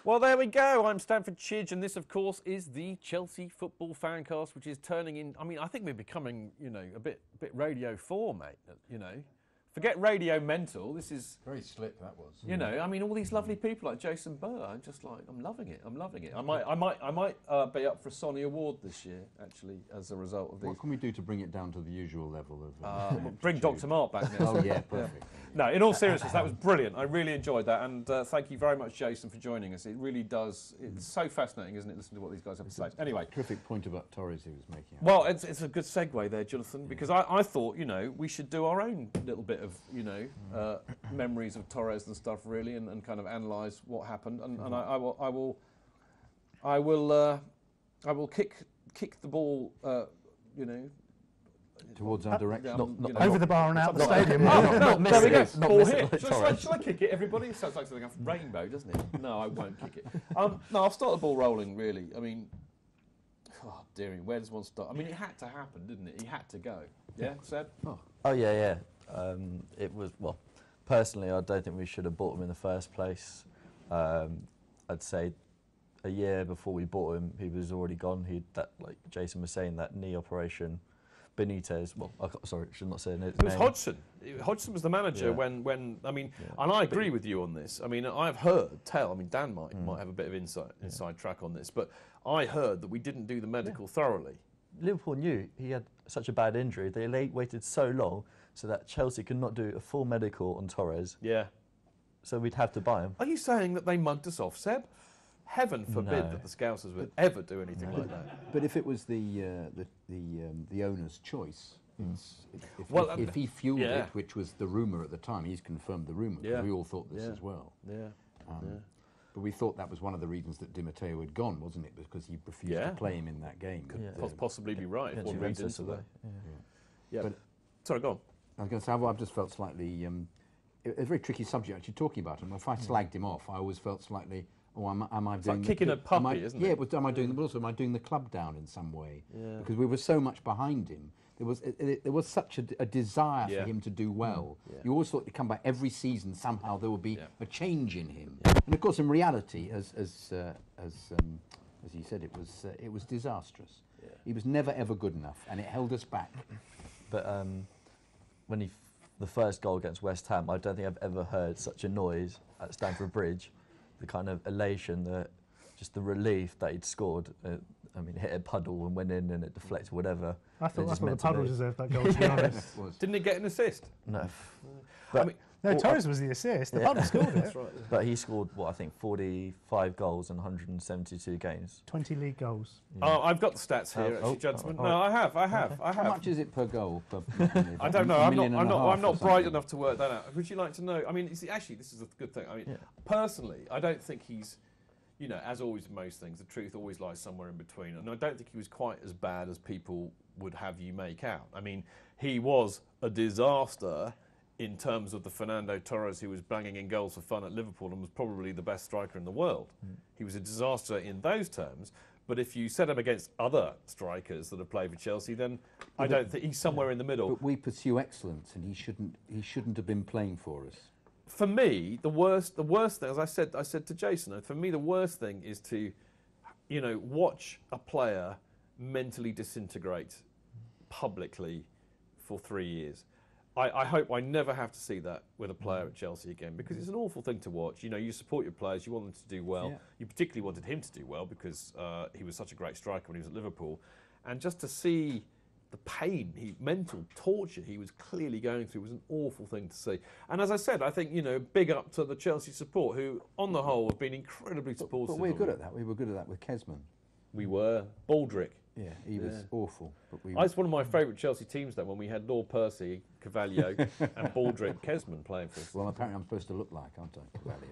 Well, there we go. I'm Stanford Chidge, and this, of course, is the Chelsea Football Fancast, which is turning in. I mean, I think we're becoming, a bit Radio 4, mate. Forget Radio Mental. This is very slick. That was. I mean, all these lovely people like Jason Burr. I'm just like, I'm loving it. I might be up for a Sonny Award this year, actually, as a result of these. What can we do to bring it down to the usual level of? Bring Dr. Mark back now. Oh yeah, perfect. No, in all seriousness, that was brilliant. I really enjoyed that, and thank you very much, Jason, for joining us. It really does. It's so fascinating, isn't it? Listen to what these guys have to say. Anyway, terrific point about Torres he was making. Well, it's a good segue there, Jonathan, because I thought we should do our own little bit of memories of Torres and stuff, really, and kind of analyse what happened, and I will kick the ball, towards our direction. Not over the bar and out the stadium. There we go. Ball here. Shall I kick it, everybody? It sounds like something off Rainbow, doesn't it? No, I won't kick it. No, I'll start the ball rolling, really. I mean, dearie, where does one start? I mean, it had to happen, didn't it? He had to go. Yeah, Seb? Oh, yeah. It was, personally, I don't think we should have bought him in the first place. I'd say a year before we bought him, he was already gone. Like Jason was saying, that knee operation. Benitez, sorry, I should not say his name. It was Hodgson. Hodgson was the manager when and I agree with you on this. I mean, I've heard, Dan might have a bit of inside track on this, but I heard that we didn't do the medical thoroughly. Liverpool knew he had such a bad injury. They waited so long so that Chelsea could not do a full medical on Torres. Yeah. So we'd have to buy him. Are you saying that they mugged us off, Seb? Heaven forbid that the Scousers would ever do anything like that. But if it was the owner's choice, if he fueled it, which was the rumour at the time, he's confirmed the rumour. Yeah. We all thought this as well. Yeah. But we thought that was one of the reasons that Di Matteo had gone, wasn't it? Because he refused to play him in that game. Could possibly be right. If one reads into that. Yeah. But sorry, go on. I was going to say, I've just felt slightly. It's a very tricky subject actually talking about him. If I slagged him off, I always felt slightly. Am I it's doing like kicking a puppy, isn't it? Yeah, but am I doing the club down in some way? Yeah. Because we were so much behind him. There was such a desire for him to do well. Yeah. You always thought to come back every season somehow there would be a change in him. Yeah. And of course, in reality, as you said, it was disastrous. Yeah. He was never ever good enough, and it held us back. But when the first goal against West Ham, I don't think I've ever heard such a noise at Stamford Bridge. The kind of elation, just the relief that he'd scored. Hit a puddle and went in and it deflected, whatever. I thought the puddle deserved that goal, to be honest. Didn't he get an assist? No. Torres was the assist. The puddle scored it. Right. But he scored, 45 goals in 1172 games. 20 league goals. Yeah. Oh, I've got the stats here, actually, gentlemen. No, I have. How much is it per goal? I don't know. I'm not bright enough to work that out. Would you like to know? I mean, actually, this is a good thing. I mean, personally, I don't think he's, as always with most things, the truth always lies somewhere in between. And I don't think he was quite as bad as people would have you make out. I mean, he was a disaster in terms of the Fernando Torres who was banging in goals for fun at Liverpool and was probably the best striker in the world. He was a disaster in those terms, but if you set him against other strikers that have played for Chelsea, then I don't think he's somewhere in the middle. But we pursue excellence, and he shouldn't have been playing for us. For me, the worst thing, as I said to Jason, for me the worst thing is to, watch a player mentally disintegrate publicly for 3 years. I hope I never have to see that with a player at Chelsea again, because it's an awful thing to watch. You support your players, you want them to do well. Yeah. You particularly wanted him to do well because he was such a great striker when he was at Liverpool. And just to see the pain, mental torture he was clearly going through was an awful thing to see. And as I said, I think, big up to the Chelsea support, who, on the whole, have been incredibly supportive. But we're good at that. We were good at that with Kesman. We were. Baldrick. Yeah, he was awful. But it's one of my favourite Chelsea teams, though, when we had Lord Percy, Cavallio, and Baldrick Kesman playing for us. Well, apparently I'm supposed to look like, aren't I, Cavallio?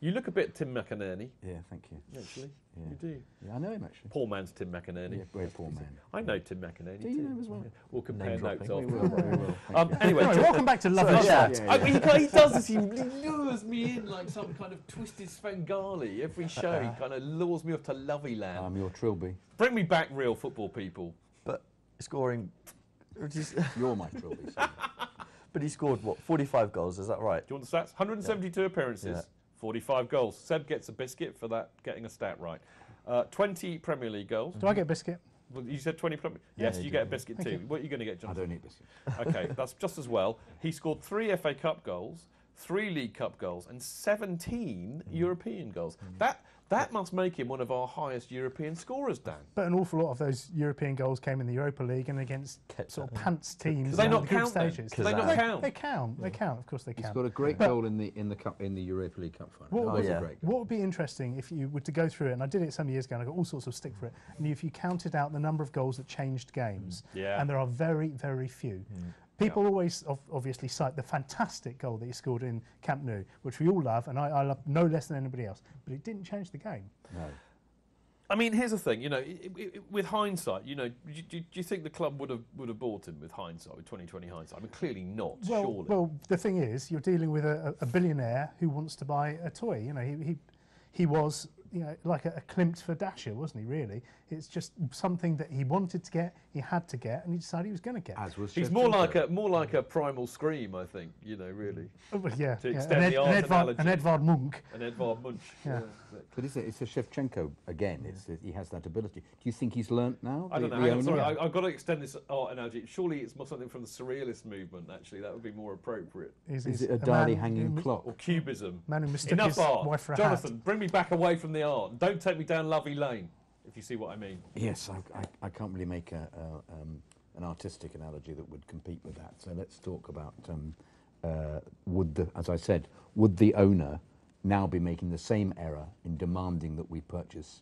You look a bit Tim McInerney. Yeah, thank you. Actually, yeah. you do. Yeah, I know him, actually. Poor man's Tim McInerney. Yeah, very poor man. I know Tim McInerney. Do you know him as well? Yeah. We'll compare notes We will. Anyway, welcome back to Lovely Chat. He does this. He lures me in like some kind of twisted Svengali. Every show, he kind of lures me off to Lovey Land. I'm your Trilby. Bring me back real football people. But scoring... You're my Trilby. But he scored, 45 goals, is that right? Do you want the stats? 172 appearances, 45 goals. Seb gets a biscuit for that, getting a stat right. 20 Premier League goals. Do I get a biscuit? Well, you said 20 Premier Yes, you get a biscuit too. What are you going to get, Jonathan? I don't eat biscuits. Okay, that's just as well. He scored 3 FA Cup goals, 3 League Cup goals, and 17 European goals. That must make him one of our highest European scorers, Dan. But an awful lot of those European goals came in the Europa League and against sort of pants teams. Do they not the group count then? stages. Do they not count? They count. They count. Of course, they He count. scored a great goal in the cup in the Europa League Cup final. What, That was a great goal. what would be interesting if you were to go through it, and I did it some years ago, and I got all sorts of stick for it, and if you counted out the number of goals that changed games, and there are very, very few. People always obviously cite the fantastic goal that he scored in Camp Nou, which we all love, and I love no less than anybody else, but it didn't change the game. No. I mean, here's the thing. With hindsight, do you think the club would have bought him with hindsight, with 2020 hindsight? I mean, clearly not. Surely. Well, the thing is, you're dealing with a billionaire who wants to buy a toy. He was like a Klimt for Dasher, wasn't he? Really, it's just something that he wanted to get, he had to get, and he decided he was going to get. As was He's more like a Primal Scream, I think. Really. Oh, but yeah, To extend the art analogy. An Edvard Munch. An Edvard Munch. Yeah. But it's a Shevchenko again. He has that ability. Do you think he's learnt now? I don't know. Hang on, sorry, I've got to extend this art analogy. Surely it's something from the Surrealist movement. Actually, that would be more appropriate. Is it a Dali hanging clock? Or Cubism. Man who mistook Enough his art. wife for a Jonathan, hat. bring me back away from the art. Don't take me down Lovey Lane, if you see what I mean. Yes, I can't really make an artistic analogy that would compete with that. So let's talk about as I said, would the owner now be making the same error in demanding that we purchase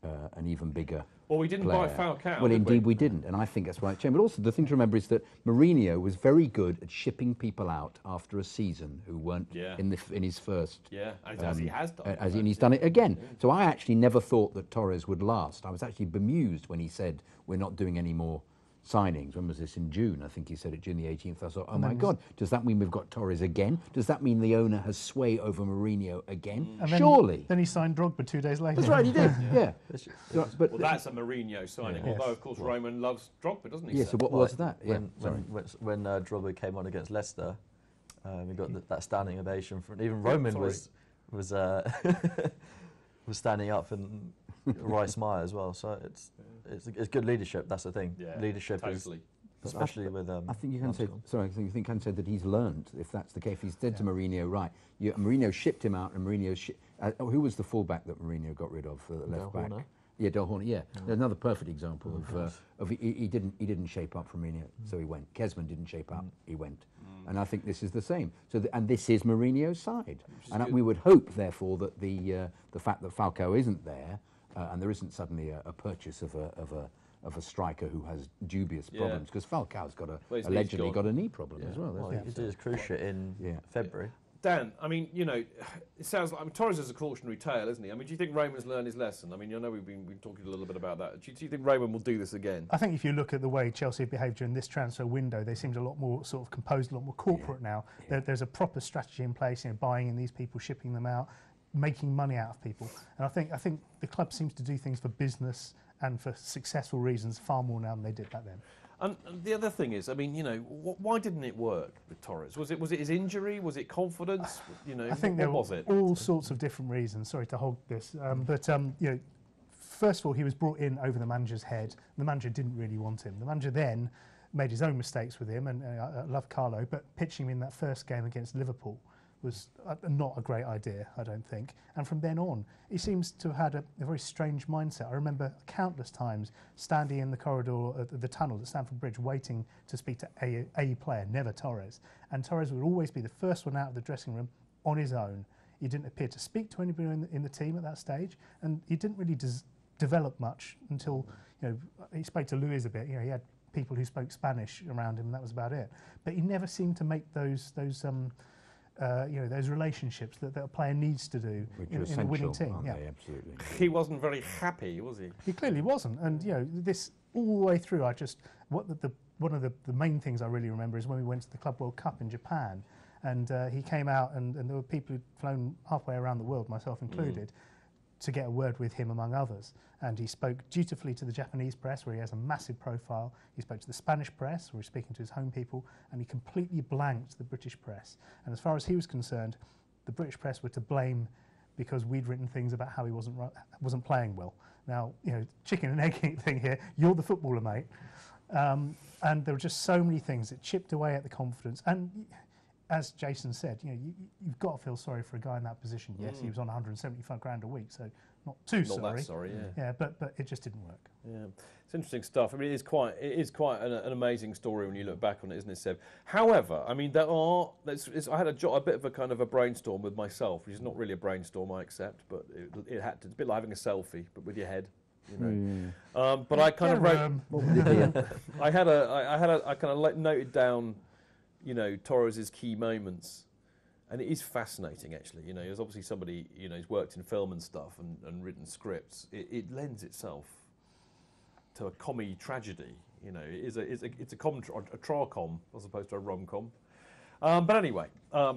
an even bigger Well, we didn't player? buy Falcao. Well, did indeed we didn't, and I think that's why it changed. But also the thing to remember is that Mourinho was very good at shipping people out after a season who weren't in his first. Yeah, as he has done. And he's done it again. Yeah. So I actually never thought that Torres would last. I was actually bemused when he said, we're not doing any more signings. When was this? In June, I think he said it, June the 18th. I thought, oh my God, does that mean we've got Torres again? Does that mean the owner has sway over Mourinho again? And surely. Then he signed Drogba 2 days later. That's right, he did, yeah. Well, that's a Mourinho signing, although, of course, Roman loves Drogba, doesn't he? Yeah, so what was that? When Drogba came on against Leicester, we got that standing ovation from even Roman was standing up and Rice Meyer as well. So it's good leadership. That's the thing. Yeah, leadership totally. Especially with. I think you can say. Sorry, I think you can say that he's learned. If that's the case, if he's said to Mourinho, right? Mourinho shipped him out, and Mourinho. Who was the fullback that Mourinho got rid of? The left back. Yeah, Del Horner. Yeah, another perfect example of he didn't shape up for Mourinho, so he went. Kesman didn't shape up, he went. And I think this is the same. So, and this is Mourinho's side, and we would hope, therefore, that the fact that Falcao isn't there, and there isn't suddenly a purchase of a striker who has dubious problems, because Falcao's got allegedly got a knee problem as well. Well, he did his cruciate in February. Dan, I mean, it sounds like Torres is a cautionary tale, isn't he? I mean, do you think Roman's learned his lesson? I mean, I know we've been talking a little bit about that. Do you think Roman will do this again? I think if you look at the way Chelsea have behaved during this transfer window, they seemed a lot more sort of composed, a lot more corporate now. There's a proper strategy in place, buying in these people, shipping them out, making money out of people. And I think the club seems to do things for business and for successful reasons far more now than they did back then. And the other thing is, I mean, why didn't it work with Torres? Was it his injury? Was it confidence? I think there were all sorts of different reasons. Sorry to hog this, first of all, he was brought in over the manager's head. The manager didn't really want him. The manager then made his own mistakes with him, and I love Carlo, but pitching him in that first game against Liverpool was not a great idea, I don't think. And from then on, he seems to have had a very strange mindset. I remember countless times standing in the corridor at the tunnel at Stamford Bridge waiting to speak to a player, never Torres. And Torres would always be the first one out of the dressing room on his own. He didn't appear to speak to anybody in the team at that stage, and he didn't really develop much until he spoke to Luis a bit. He had people who spoke Spanish around him, and that was about it. But he never seemed to make those relationships that a player needs to do in a winning team. Absolutely. He wasn't very happy, was he? He clearly wasn't, and this all the way through. One of the main things I really remember is when we went to the Club World Cup in Japan, and he came out, and there were people who'd flown halfway around the world, myself included, to get a word with him, among others. And he spoke dutifully to the Japanese press, where he has a massive profile. He spoke to the Spanish press, where he's speaking to his home people, and he completely blanked the British press. And as far as he was concerned, the British press were to blame because we'd written things about how he wasn't playing well. Now, chicken and egg thing here. You're the footballer, mate. And there were just so many things that chipped away at the confidence. And as Jason said, you've got to feel sorry for a guy in that position. Yes, he was on 175 grand a week, so not that sorry, yeah. Yeah, but it just didn't work. Yeah, it's interesting stuff. I mean, it is quite an amazing story when you look back on it, isn't it, Seb? However, I mean, I had a bit of a kind of a brainstorm with myself, which is not really a brainstorm, I accept, but it had to. It's a bit like having a selfie, but with your head. But I kind of wrote. I kind of noted down, Torres's key moments, and it is fascinating actually. There's obviously somebody who's worked in film and stuff and written scripts. It lends itself to a comedy tragedy. It's a tracom as opposed to a rom-com. But anyway,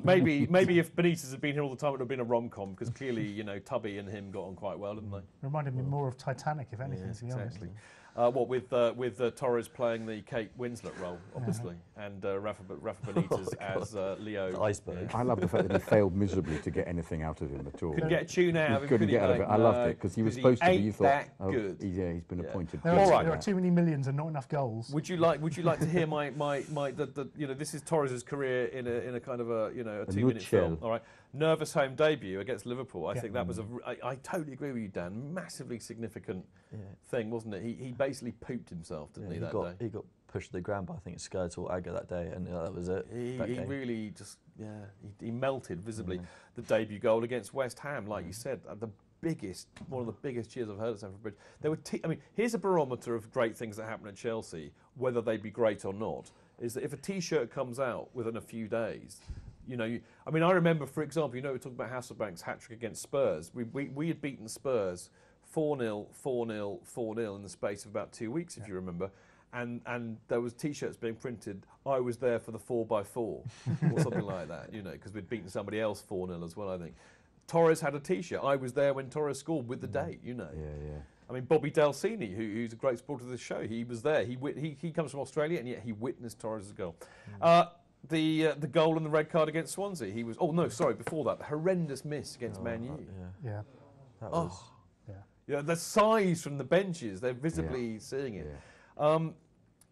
maybe if Benitez had been here all the time, it would have been a rom-com because clearly, Tubby and him got on quite well, didn't they? Reminded me more of Titanic, if anything, to be honest. With Torres playing the Kate Winslet role, obviously, and Rafa Benitez as Leo. The iceberg. I love the fact that he failed miserably to get anything out of him at all. Couldn't get a tune out of him. Couldn't get out of it. I loved it because he was supposed to be. You thought, good. He's been appointed. There are too many millions and not enough goals. Would you like to hear my this is Torres's career in a kind of a 2-minute film. All right, nervous home debut against Liverpool. I think that was I totally agree with you, Dan. Massively significant thing, wasn't it? He basically pooped himself, didn't he? That day he got pushed to the ground by I think Skirts or Agger that day, and that was it. He really just he melted visibly. Yeah. The debut goal against West Ham, like you said, one of the biggest cheers I've heard at Stamford Bridge. There were here's a barometer of great things that happen at Chelsea, whether they be great or not. Is that if a T-shirt comes out within a few days, I remember, for example, we're talking about Hasselbank's hat-trick against Spurs. We had beaten Spurs 4-0, 4-0, 4-0 in the space of about 2 weeks, if you remember. And there was T-shirts being printed, I was there for the 4x4, or something like that, because we'd beaten somebody else 4-0 as well, I think. Torres had a T-shirt, I was there when Torres scored with the date, Yeah. I mean, Bobby Delsini, who's a great supporter of the show, he was there. He comes from Australia, and yet he witnessed Torres' goal. The goal and the red card against Swansea, he was... Oh, no, sorry, before that, the horrendous miss against Man U. Yeah. That was... Yeah, the size from the benches, they're visibly seeing it. Yeah.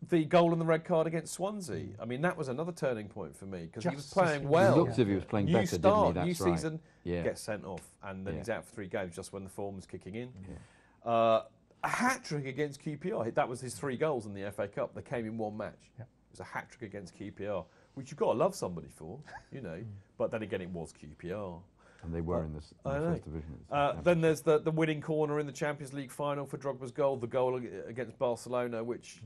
The goal and the red card against Swansea, I mean, that was another turning point for me because he was playing well. It looked as if he was playing better, didn't he? That's new season, gets sent off, and then he's out for 3 games just when the form was kicking in. Yeah. A hat-trick against QPR, that was his 3 goals in the FA Cup. They came in one match. Yeah. It was a hat-trick against QPR, which you've got to love somebody for, But then again, it was QPR. And they were in the first division. Then there's the winning corner in the Champions League final for Drogba's goal, the goal against Barcelona, which,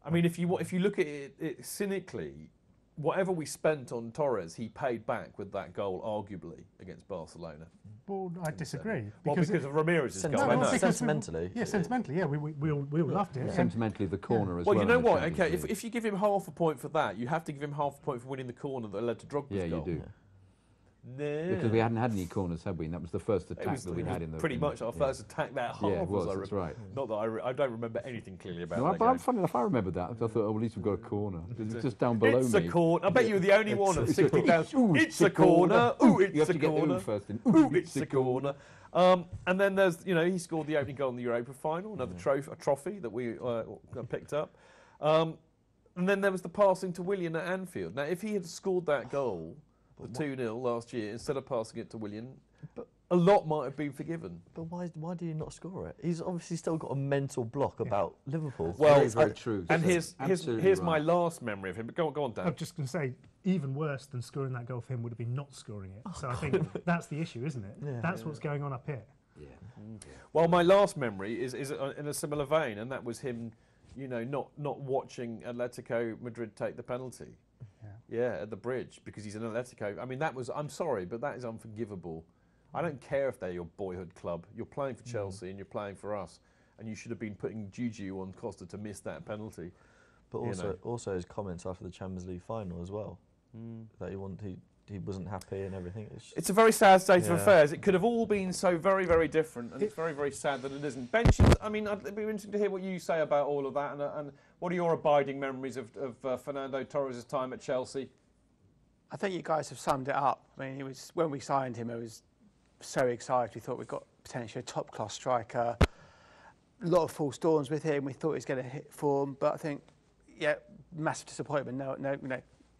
I mean, if you look at it cynically, whatever we spent on Torres, he paid back with that goal, arguably, against Barcelona. Well, I disagree. Because of Ramirez's goal. Sentimentally. Sentimentally, we all loved it. Sentimentally, the corner as well. Well, you know what? Okay, if you give him half a point for that, you have to give him half a point for winning the corner that led to Drogba's goal. Yeah, you do. No. Because we hadn't had any corners, had we? And that was the first attack that we had in the... Pretty much our first attack that half. Yeah, it was, that's right. Not that I don't remember anything clearly about that but funny enough, I remembered that. I thought, at least we've got a corner. It's just down below me. It's a corner. I bet you were the only one of 60,000. It's a corner. Ooh, it's a corner. Ooh, it's a corner. And then there's, he scored the opening goal in the Europa final, another trophy that we picked up. And then there was the passing to Willian at Anfield. Now, if he had scored that goal... The 2-0 last year, instead of passing it to Willian, a lot might have been forgiven. But why did he not score it? He's obviously still got a mental block about Liverpool. Well, very true. And here's my last memory of him. But go on, Dan. I'm just going to say, even worse than scoring that goal for him would have been not scoring it. So I think that's the issue, isn't it? Yeah, that's what's going on up here. Yeah. Well, my last memory is in a similar vein, and that was him, not watching Atletico Madrid take the penalty. Yeah, at the bridge, because he's an Atletico. I mean, I'm sorry, but that is unforgivable. I don't care if they're your boyhood club. You're playing for Chelsea and you're playing for us, and you should have been putting juju on Costa to miss that penalty. But also his comments after the Champions League final as well, that he wasn't happy and everything. It's a very sad state of affairs. It could have all been so very, very different, and it's very, very sad that it isn't. Benches, I mean, it'd be interesting to hear what you say about all of that, and what are your abiding memories of Fernando Torres' time at Chelsea? I think you guys have summed it up. I mean, when we signed him, I was so excited. We thought we'd got potentially a top-class striker. A lot of false dawns with him. We thought he was going to hit form, but I think, yeah, massive disappointment. No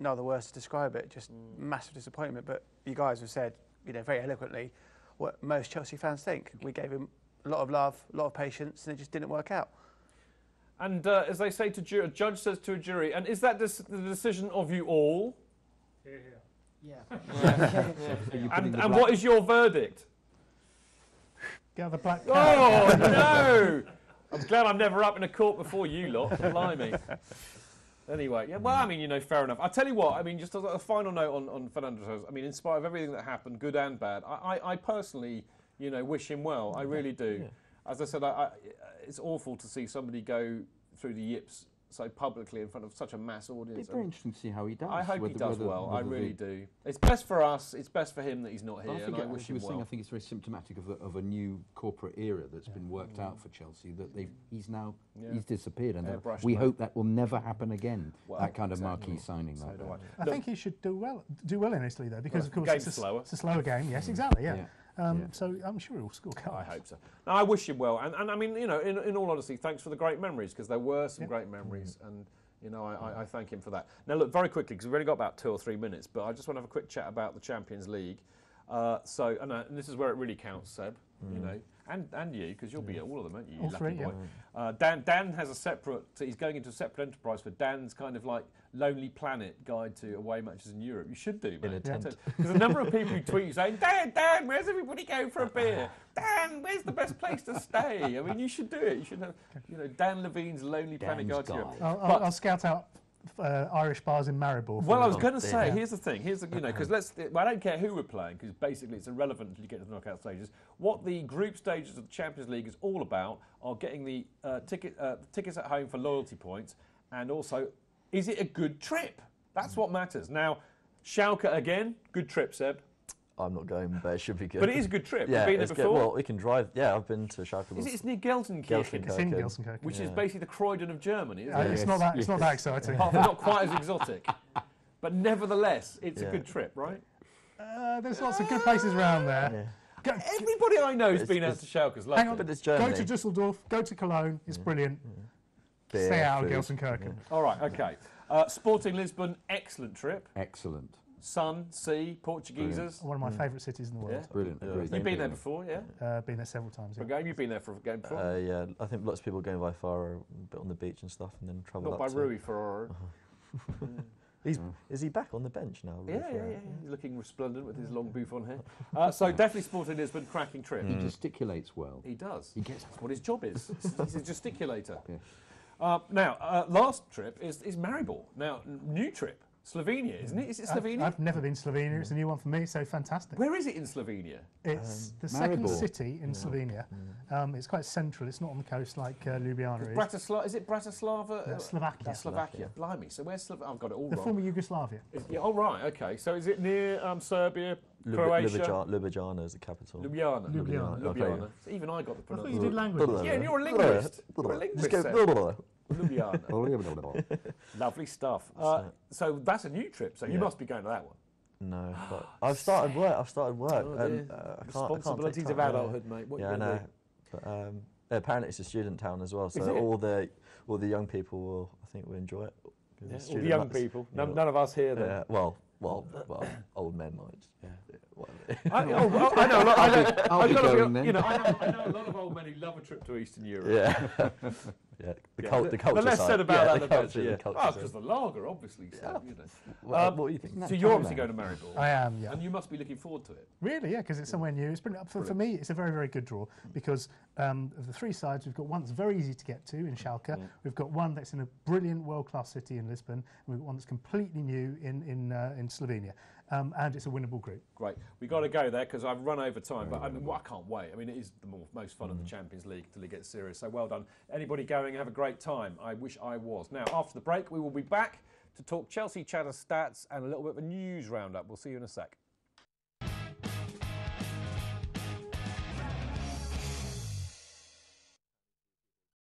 other words to describe it. Just massive disappointment. But you guys have said, very eloquently, what most Chelsea fans think. We gave him a lot of love, a lot of patience, and it just didn't work out. And as they say to a judge says to a jury, and is that the decision of you all? Yeah. And what is your verdict? Get the black. Oh no! I'm glad I'm never up in a court before you lot. Blimey. Anyway, yeah. Well, I mean, fair enough. I'll tell you what. I mean, just as a final note on Fernando Torres. I mean, in spite of everything that happened, good and bad, I personally, wish him well. I really do. Yeah. As I said, it's awful to see somebody go through the yips so publicly in front of such a mass audience. It's very interesting to see how he does. I hope he does well. I really do. It's best for us. It's best for him that he's not here. I think I wish him well. I think it's very symptomatic of a new corporate era that's been worked out for Chelsea. That he's disappeared, and we hope that will never happen again. Well, that kind of marquee signing. So like that. I think he should do well in Italy though, because of course it's a slower game. Yes, exactly. Yeah. So I'm sure he'll score goals. I hope so. No, I wish him well, and I mean, in all honesty, thanks for the great memories, because there were some great memories, and I thank him for that. Now, look, very quickly, because we've only got about 2 or 3 minutes, but I just want to have a quick chat about the Champions League. And this is where it really counts, Seb. And you, because you'll be at all of them, aren't you? All three, boy. Dan has a separate. He's going into a separate enterprise for Dan's kind of like Lonely Planet guide to away matches in Europe. You should do, man. Because the number of people who tweet you saying, Dan, where's everybody going for a beer? Dan, where's the best place to stay? I mean, you should do it. You should have, Dan Levine's Lonely Planet guide to Europe. I'll scout out Irish bars in Maribor. Well, I was going to say, here's the thing. Because I don't care who we're playing, because basically it's irrelevant until you get to the knockout stages. What the group stages of the Champions League is all about are getting the tickets at home for loyalty points, and also, is it a good trip? That's what matters. Now, Schalke again, good trip, Seb. I'm not going, but it should be good. But it is a good trip. Yeah, You've been there before? Well, we can drive. Yeah, I've been to Schalke. It's near Gelsenkirchen. It's in Gelsenkirchen. Which is basically the Croydon of Germany, isn't it? It's not that exciting. Apart from not quite as exotic. But nevertheless, it's a good trip, right? There's lots of good places around there. Yeah. Everybody I know has been out to Schalke's. Hang on, but it's Germany. Go to Dusseldorf, go to Cologne, it's brilliant. Stay out of Gelsenkirchen. All right, okay. Sporting Lisbon, excellent trip. Excellent. Sun, sea, Portuguesers. One of my favourite cities in the world. Brilliant. You've been there before, yeah? Been there several times. For a game? You've been there for a game before? Yeah, I think lots of people going by far, a bit on the beach and stuff, and then travel Not up by Rui Ferraro. Is he back on the bench now? Yeah. He's looking resplendent with his long bouffant hair. So definitely Sporting Lisbon, cracking trip. He gesticulates well. He does. That's what his job is. He's a gesticulator. Yeah. Now, last trip is Maribor. Now, new trip. Slovenia, isn't it? Is it Slovenia? I've never been to Slovenia. It's a new one for me, so fantastic. Where is it in Slovenia? It's the second city in Slovenia. It's quite central. It's not on the coast like Ljubljana is. Is it Bratislava? Slovakia. Slovakia. Blimey. So where's Slovakia? I've got it all wrong. The former Yugoslavia. Right. Okay. So is it near Serbia, Croatia? Ljubljana is the capital. Ljubljana. So even I got the pronunciation. I thought you did language. Yeah, and you're a linguist. Ljubljana. Lovely stuff. So that's a new trip. So you must be going to that one. No, but I've started work. Responsibilities of adulthood, mate. What I know. But apparently it's a student town as well, so all the young people will enjoy it. All the young people. None of us here. Then. Yeah. Well, old men might. Yeah. I know a lot. I know a lot of old men who love a trip to Eastern Europe. Yeah. The culture. The less said about that, the better. Yeah. Because the lager, obviously. So, what do you think? So you're obviously going to Maribor. I am, yeah. And you must be looking forward to it. Really, yeah, because it's somewhere new. It's brilliant. For me, it's a very, very good draw because of the three sides, we've got one that's very easy to get to in Schalke. We've got one that's in a brilliant world-class city in Lisbon. And we've got one that's completely new in Slovenia. And it's a winnable group. Great. We've got to go there because I've run over time, but I can't wait. I mean, it is the most fun of the Champions League until it gets serious. So well done. Anybody going, have a great time. I wish I was. Now, after the break, we will be back to talk Chelsea chatter stats and a little bit of a news roundup. We'll see you in a sec.